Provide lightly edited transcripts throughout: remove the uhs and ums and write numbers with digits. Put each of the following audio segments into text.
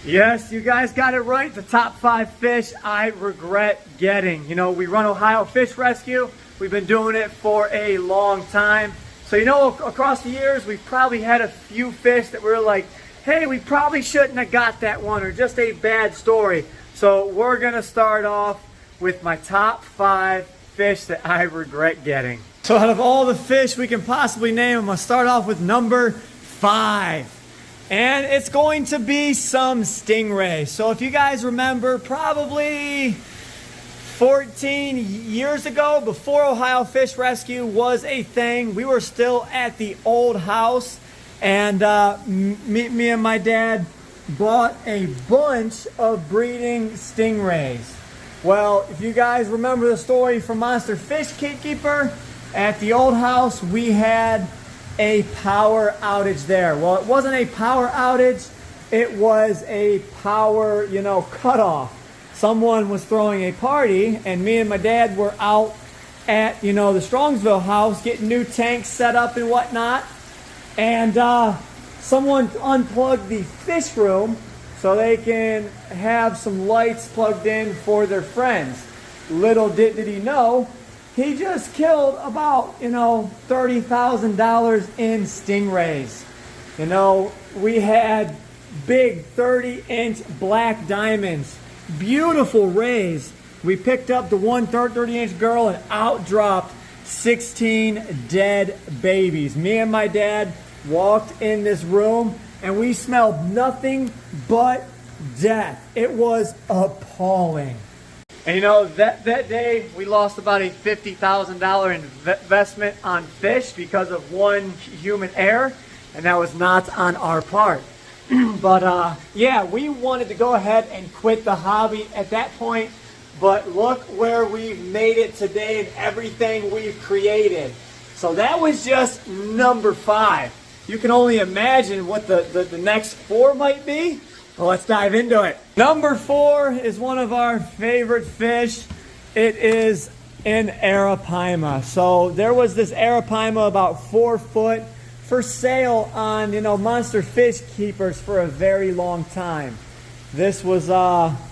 Yes, you guys got it right. The top 5 fish I regret getting. You know, we run Ohio Fish Rescue. We've been doing it for a long time. So, you know, across the years, we've probably had a few fish that we're like, hey, we probably shouldn't have got that one, or just a bad story. So we're gonna start off with my top 5 fish that I regret getting. So out of all the fish we can possibly name, I'm gonna start off with number 5. And it's going to be some stingray. So if you guys remember, probably 14 years ago, before Ohio Fish Rescue was a thing, we were still at the old house, and me and my dad bought a bunch of breeding stingrays. Well, if you guys remember the story from Monster Fish Keeper, at the old house we had a power outage there. Well, it wasn't a power outage, it was a power, cutoff. Someone was throwing a party, and me and my dad were out at, the Strongsville house getting new tanks set up and whatnot. And someone unplugged the fish room so they can have some lights plugged in for their friends. Little did he know, he just killed about, $30,000 in stingrays. We had big 30-inch black diamonds, beautiful rays. We picked up the one 30-inch girl and out dropped 16 dead babies. Me and my dad walked in this room and we smelled nothing but death. It was appalling. And that day we lost about a $50,000 investment on fish because of one human error, and that was not on our part. But yeah, we wanted to go ahead and quit the hobby at that point, but look where we've made it today and everything we've created. So that was just number 5. You can only imagine what the next 4 might be. Well, let's dive into it. Number 4 is one of our favorite fish. It is an Arapaima. So there was this Arapaima about 4 foot for sale on, Monster Fish Keepers for a very long time. This was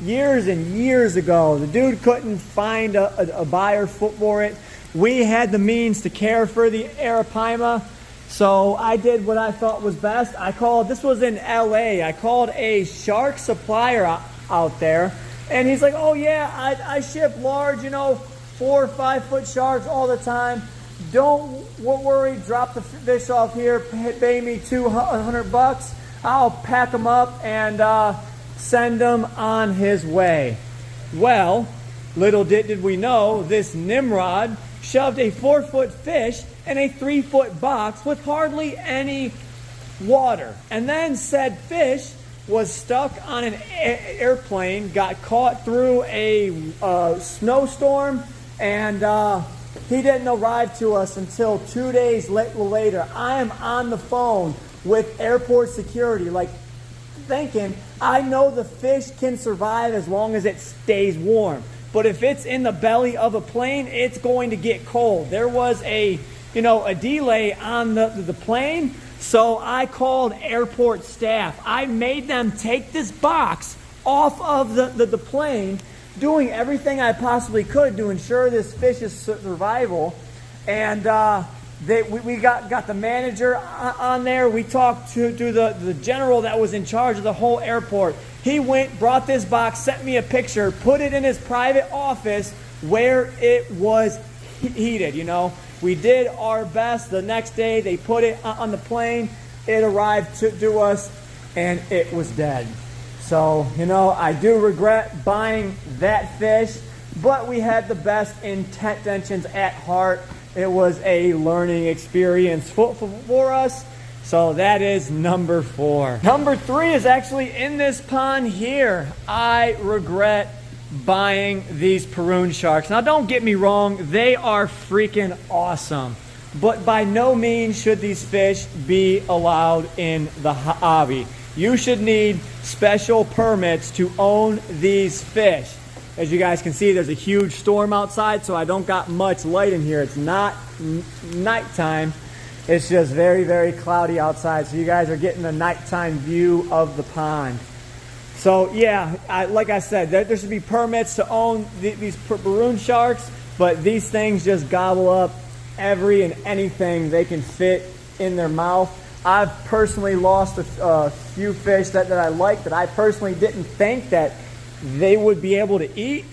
years and years ago. The dude couldn't find a buyer for it. We had the means to care for the Arapaima. So I did what I thought was best. This was in LA. I called a shark supplier out there, and he's like, oh yeah, I ship large, 4 or 5 foot sharks all the time. Don't worry, drop the fish off here, pay me $200. I'll pack them up and send them on his way. Well, little did we know, this Nimrod shoved a 4-foot fish in a 3-foot box with hardly any water. And then said fish was stuck on an airplane, got caught through a snowstorm, and he didn't arrive to us until 2 days later. I am on the phone with airport security, thinking, I know the fish can survive as long as it stays warm. But if it's in the belly of a plane, it's going to get cold. There was a delay on the plane, so I called airport staff. I made them take this box off of the plane, doing everything I possibly could to ensure this fish's survival. And we got the manager on there. We talked to the general that was in charge of the whole airport. He went, brought this box, sent me a picture, put it in his private office where it was heated, We did our best. The next day, they put it on the plane. It arrived to us, and it was dead. So, I do regret buying that fish, but we had the best intentions at heart. It was a learning experience for us. So that is number 4. Number 3 is actually in this pond here. I regret buying these Peroon sharks. Now don't get me wrong, they are freaking awesome. But by no means should these fish be allowed in the hobby. You should need special permits to own these fish. As you guys can see, there's a huge storm outside, so I don't got much light in here. It's not nighttime. It's just very, very cloudy outside, so you guys are getting a nighttime view of the pond. So yeah, like I said, there should be permits to own these baroon sharks, but these things just gobble up every and anything they can fit in their mouth. I've personally lost a few fish that I like that I personally didn't think that they would be able to eat,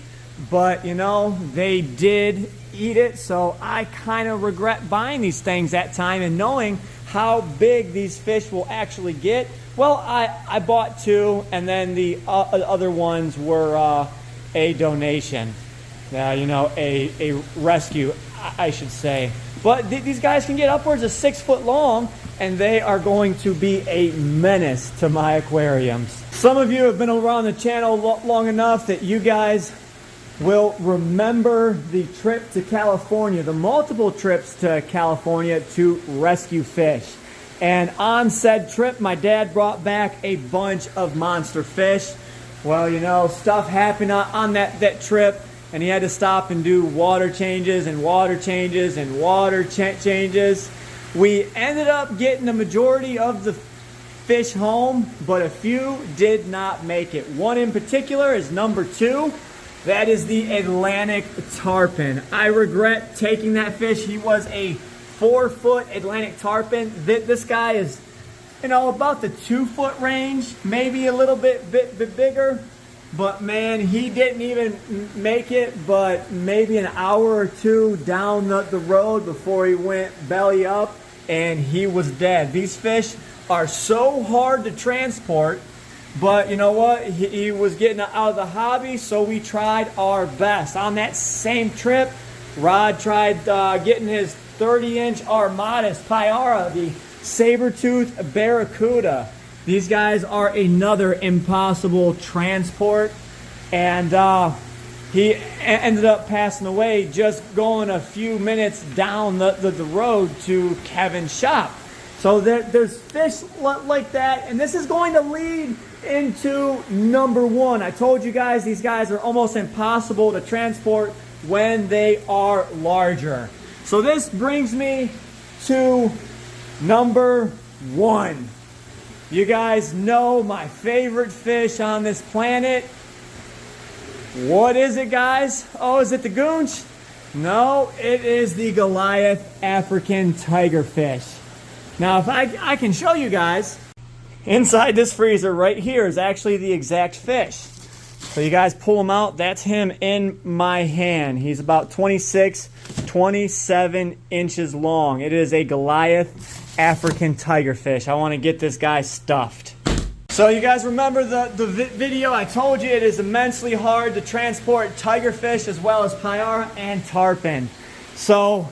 but you know, they did eat it. So I kind of regret buying these things that time and knowing how big these fish will actually get. Well, I bought two, and then the other ones were a donation. You know, a rescue, I should say. But these guys can get upwards of 6 foot long, and they are going to be a menace to my aquariums. Some of you have been around the channel long enough that you guys will remember the trip to California, the multiple trips to California to rescue fish. And on said trip, my dad brought back a bunch of monster fish. Well, you know, stuff happened on that trip, and he had to stop and do water changes and water changes and water changes. We ended up getting the majority of the fish home, but a few did not make it. One in particular is number 2. That is the Atlantic tarpon. I regret taking that fish. He was a 4-foot Atlantic tarpon. This guy is, you know, about the 2-foot range, maybe a little bit bigger. But man, he didn't even make it but maybe an hour or two down the road before he went belly up, and he was dead. These fish are so hard to transport, but you know what? He was getting out of the hobby, so we tried our best. On that same trip, Rod tried getting his 30-inch Armadas Pyara, the saber-tooth barracuda. These guys are another impossible transport, and he ended up passing away just going a few minutes down the road to Kevin's shop. So there's fish like that, and this is going to lead into number 1. I told you guys these guys are almost impossible to transport when they are larger. So this brings me to number 1. You guys know my favorite fish on this planet. What is it, guys? Oh, is it the goonch? No, it is the Goliath African tigerfish. Now, if I can show you guys, inside this freezer right here is actually the exact fish. So you guys pull him out. That's him in my hand. He's about 26, 27 inches long. It is a Goliath African tigerfish. I want to get this guy stuffed. So you guys remember the video? I told you it is immensely hard to transport tigerfish as well as Pyara and tarpon. So,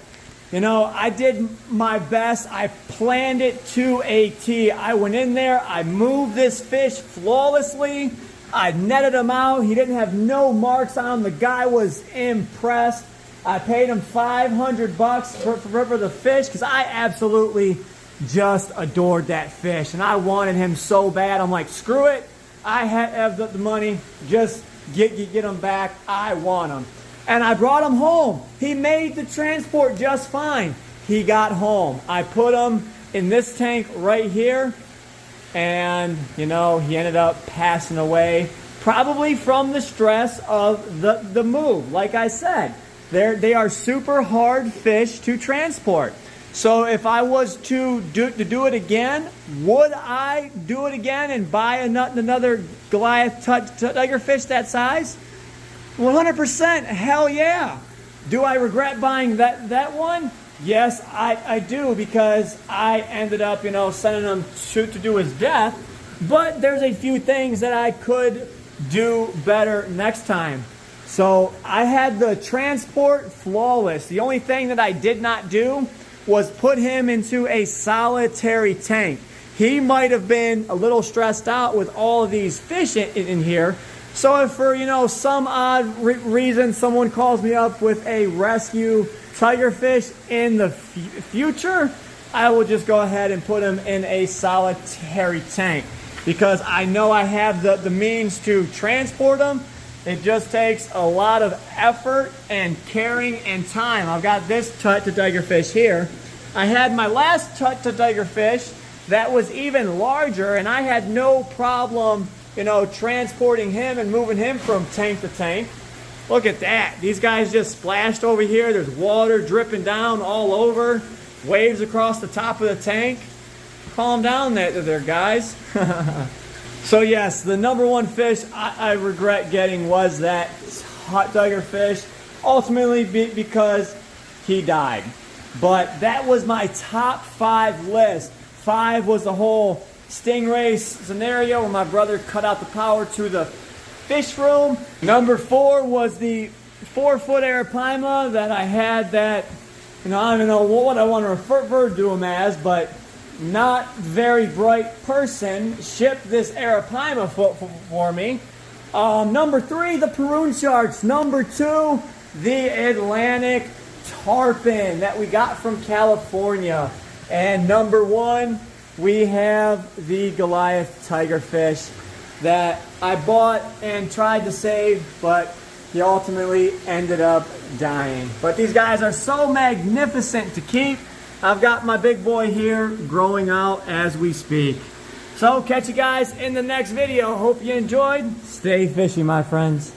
you know, I did my best. I planned it to a T. I went in there. I moved this fish flawlessly. I netted him out. He didn't have no marks on him. The guy was impressed. I paid him $500 for the fish because I absolutely just adored that fish, and I wanted him so bad. I'm like, screw it, I have the money, just get him back. I want him. And I brought him home. He made the transport just fine. He got home. I put him in this tank right here, and you know, he ended up passing away, probably from the stress of the move. Like I said, they are super hard fish to transport. So if I was to do it again, would I do it again and buy another Goliath tigerfish that size? 100%, hell yeah. Do I regret buying that one? Yes, I do, because I ended up, you know, sending him to do his death. But there's a few things that I could do better next time. So I had the transport flawless. The only thing that I did not do was put him into a solitary tank. He might have been a little stressed out with all of these fish in here. So if for, you know, some odd reason someone calls me up with a rescue tigerfish in the future, I will just go ahead and put him in a solitary tank, because I know I have the means to transport him. It just takes a lot of effort and caring and time. I've got this tigerfish here. I had my last tigerfish that was even larger, and I had no problem you know, transporting him and moving him from tank to tank. Look at that. These guys just splashed over here. There's water dripping down all over. Waves across the top of the tank. Calm down there, guys. So yes, the number one fish I regret getting was that hot tigerfish. Ultimately because he died. But that was my top 5 list. 5 was the whole Stingray scenario where my brother cut out the power to the fish room. Number 4 was the 4-foot Arapaima that I had that, you know, I don't even know what I want to refer to him as, but not very bright person shipped this Arapaima for me. Number 3, the Peroon sharks. Number 2, the Atlantic tarpon that we got from California. And number 1, we have the Goliath tigerfish that I bought and tried to save, but he ultimately ended up dying. But these guys are so magnificent to keep. I've got my big boy here growing out as we speak. So catch you guys in the next video. Hope you enjoyed. Stay fishy, my friends.